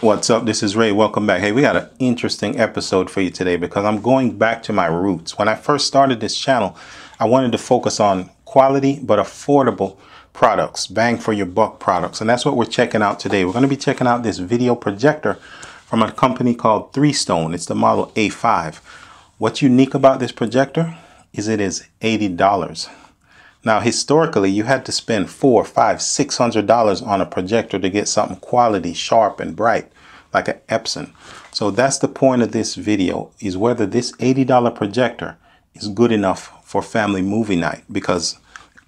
What's up? This is Ray. Welcome back. Hey, we got an interesting episode for you today because I'm going back to my roots. When I first started this channel, I wanted to focus on quality but affordable products, bang for your buck products. And that's what we're checking out today. We're going to be checking out this video projector from a company called 3Stone. It's the model A5. What's unique about this projector is it is $80. Now, historically, you had to spend $400, $500, $600 on a projector to get something quality, sharp, and bright, like an Epson. So that's the point of this video, is whether this $80 projector is good enough for family movie night, because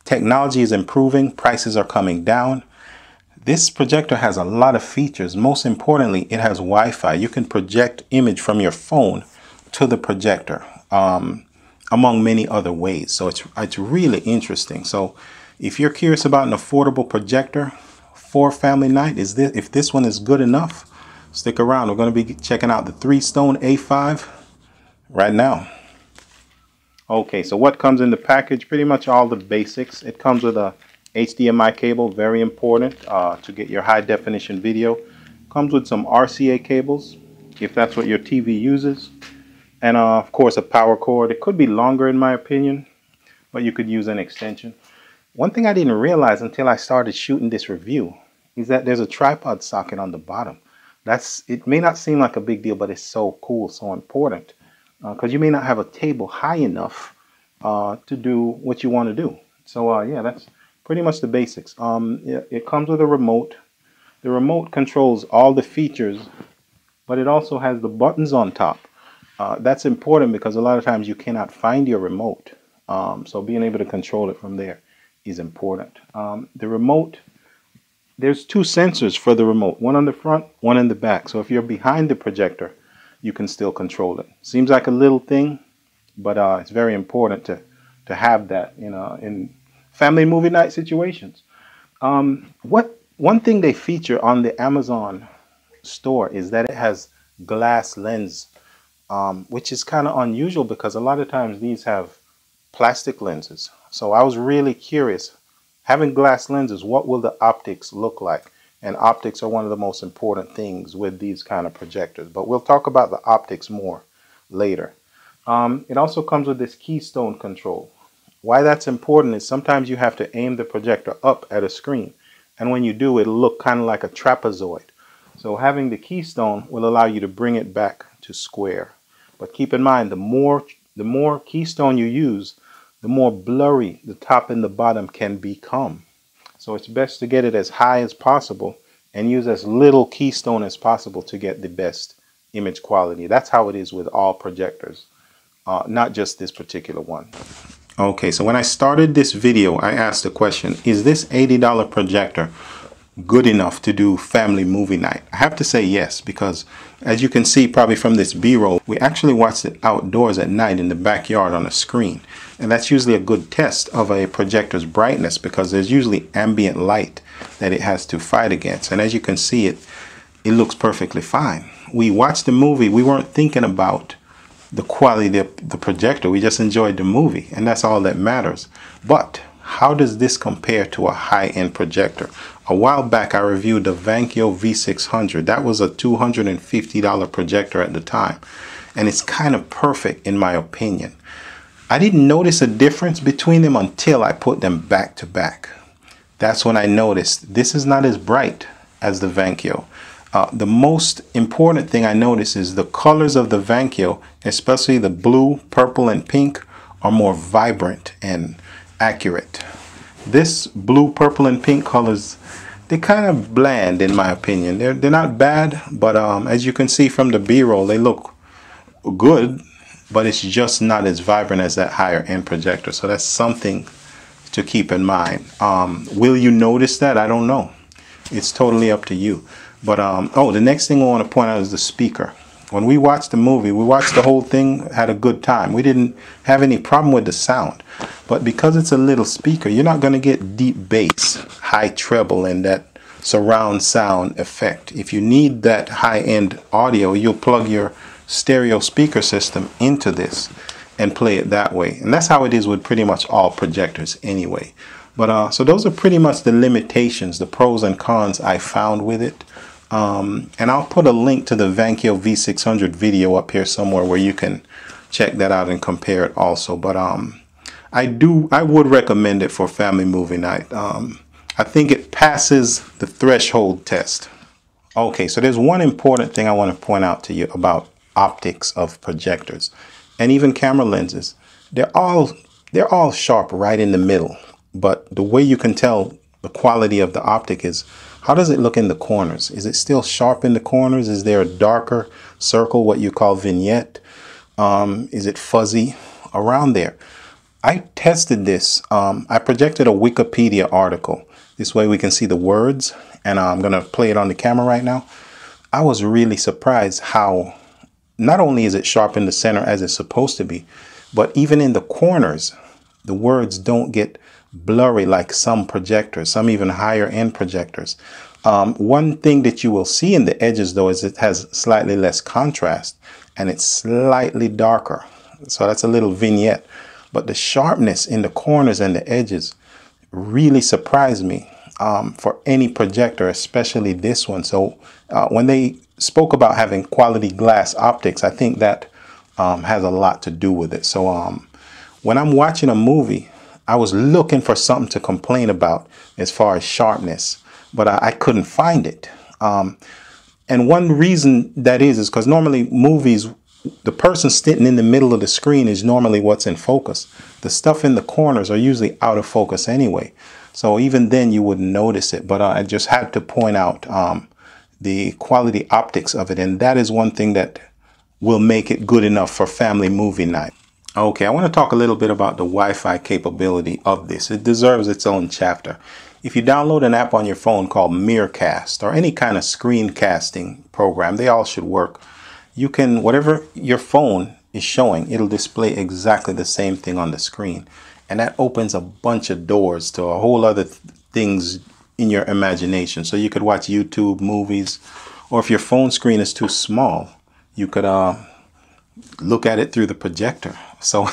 technology is improving, prices are coming down. This projector has a lot of features. Most importantly, it has Wi-Fi. You can project image from your phone to the projector. Among many other ways. So it's really interesting. So if you're curious about an affordable projector for family night, if this one is good enough, stick around. We're going to be checking out the 3Stone A5 right now. Okay, so what comes in the package? Pretty much all the basics. It comes with a HDMI cable, very important to get your high definition video. Comes with some RCA cables, if that's what your TV uses. And of course a power cord. It could be longer in my opinion, but you could use an extension. One thing I didn't realize until I started shooting this review is that there's a tripod socket on the bottom. It may not seem like a big deal, but it's so cool, so important. Because you may not have a table high enough to do what you want to do. So yeah, that's pretty much the basics. It comes with a remote. The remote controls all the features, but it also has the buttons on top. That's important because a lot of times you cannot find your remote. So being able to control it from there is important. The remote, there's two sensors for the remote, one on the front, one in the back. So if you're behind the projector, you can still control it. Seems like a little thing, but it's very important to have that in family movie night situations. One thing they feature on the Amazon store is that it has glass lens. Which is kind of unusual because a lot of times these have plastic lenses. So I was really curious, having glass lenses, what will the optics look like? And optics are one of the most important things with these kind of projectors. But we'll talk about the optics more later. It also comes with this keystone control. Why that's important is sometimes you have to aim the projector up at a screen. And when you do, it'll look kind of like a trapezoid. So having the keystone will allow you to bring it back to square. But keep in mind, the more keystone you use, the more blurry the top and the bottom can become. So it's best to get it as high as possible and use as little keystone as possible to get the best image quality. That's how it is with all projectors, not just this particular one. Okay, so when I started this video, I asked the question, is this $80 projector good enough to do family movie night? I have to say yes, because as you can see probably from this B-roll, we actually watched it outdoors at night in the backyard on a screen. And that's usually a good test of a projector's brightness because there's usually ambient light that it has to fight against. And as you can see, it looks perfectly fine. We watched the movie, we weren't thinking about the quality of the projector, we just enjoyed the movie, and that's all that matters. But how does this compare to a high-end projector? A while back, I reviewed the Vankyo V600. That was a $250 projector at the time. And it's kind of perfect in my opinion. I didn't notice a difference between them until I put them back to back. That's when I noticed this is not as bright as the Vankyo. The most important thing I noticed is the colors of the Vankyo, especially the blue, purple, and pink, are more vibrant and accurate. This blue, purple, and pink colors, they're kind of bland in my opinion. They're not bad, but as you can see from the B-roll, they look good, but it's just not as vibrant as that higher end projector. So that's something to keep in mind. Will you notice that? I don't know. It's totally up to you. But oh, the next thing I want to point out is the speaker. When we watched the movie, we watched the whole thing, had a good time. We didn't have any problem with the sound. But because it's a little speaker, you're not going to get deep bass, high treble, and that surround sound effect. If you need that high-end audio, you'll plug your stereo speaker system into this and play it that way. And that's how it is with pretty much all projectors anyway. But so those are pretty much the limitations, the pros and cons I found with it. And I'll put a link to the Vankyo V600 video up here somewhere where you can check that out and compare it also. But I would recommend it for family movie night. I think it passes the threshold test. Okay, so there's one important thing I want to point out to you about optics of projectors and even camera lenses. They're all sharp right in the middle, but the way you can tell the quality of the optic is, how does it look in the corners? Is it still sharp in the corners? Is there a darker circle, what you call vignette? Is it fuzzy around there? I tested this. I projected a Wikipedia article. This way we can see the words, and I'm going to play it on the camera right now. I was really surprised how not only is it sharp in the center as it's supposed to be, but even in the corners, the words don't get blurry like some projectors, some even higher end projectors. One thing that you will see in the edges though is it has slightly less contrast and it's slightly darker. So that's a little vignette. But the sharpness in the corners and the edges really surprised me for any projector, especially this one. So when they spoke about having quality glass optics, I think that has a lot to do with it. So when I'm watching a movie, I was looking for something to complain about as far as sharpness, but I couldn't find it. And one reason that is because normally movies, the person sitting in the middle of the screen is normally what's in focus. The stuff in the corners are usually out of focus anyway. So even then you wouldn't notice it. But I just had to point out the quality optics of it. And that is one thing that will make it good enough for family movie night. Okay, I want to talk a little bit about the Wi-Fi capability of this. It deserves its own chapter. If you download an app on your phone called Miracast or any kind of screencasting program, they all should work. You can, whatever your phone is showing, it'll display exactly the same thing on the screen. And that opens a bunch of doors to a whole other things in your imagination. So you could watch YouTube, movies, or if your phone screen is too small, you could look at it through the projector. So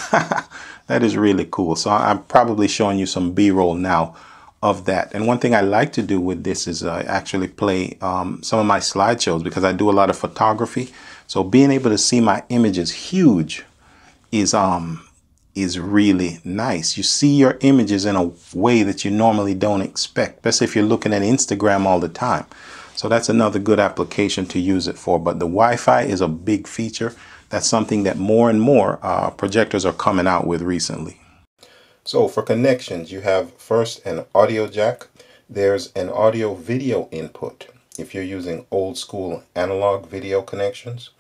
that is really cool. So I'm probably showing you some B-roll now of that. And one thing I like to do with this is actually play some of my slideshows because I do a lot of photography. So being able to see my images huge is really nice. You see your images in a way that you normally don't expect, especially if you're looking at Instagram all the time. So that's another good application to use it for. But the Wi-Fi is a big feature. That's something that more and more projectors are coming out with recently. So for connections, you have first an audio jack. There's an audio video input if you're using old school analog video connections.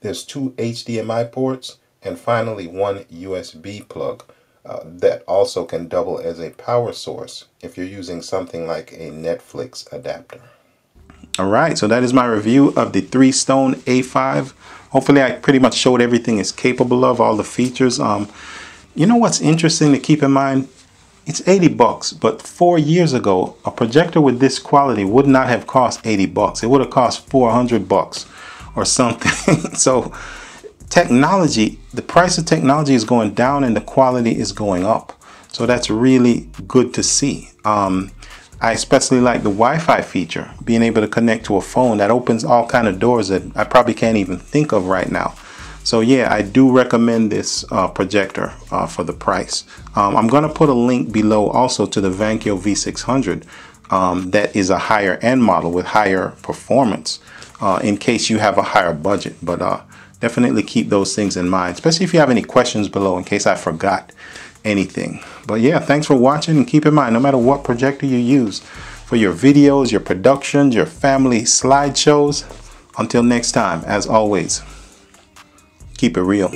There's 2 HDMI ports, and finally one USB plug that also can double as a power source if you're using something like a Netflix adapter. All right, so that is my review of the 3Stone A5. Hopefully I pretty much showed everything it's capable of, all the features. You know what's interesting to keep in mind? It's 80 bucks, but 4 years ago, a projector with this quality would not have cost 80 bucks. It would have cost 400 bucks or something. So technology, the price of technology is going down and the quality is going up. So that's really good to see. I especially like the Wi-Fi feature, being able to connect to a phone that opens all kind of doors that I probably can't even think of right now. So yeah, I do recommend this projector for the price. I'm going to put a link below also to the Vankyo V600 that is a higher end model with higher performance in case you have a higher budget. But definitely keep those things in mind, especially if you have any questions below in case I forgot anything. But yeah, thanks for watching, and keep in mind, no matter what projector you use for your videos, your productions, your family slideshows, until next time, as always, keep it real.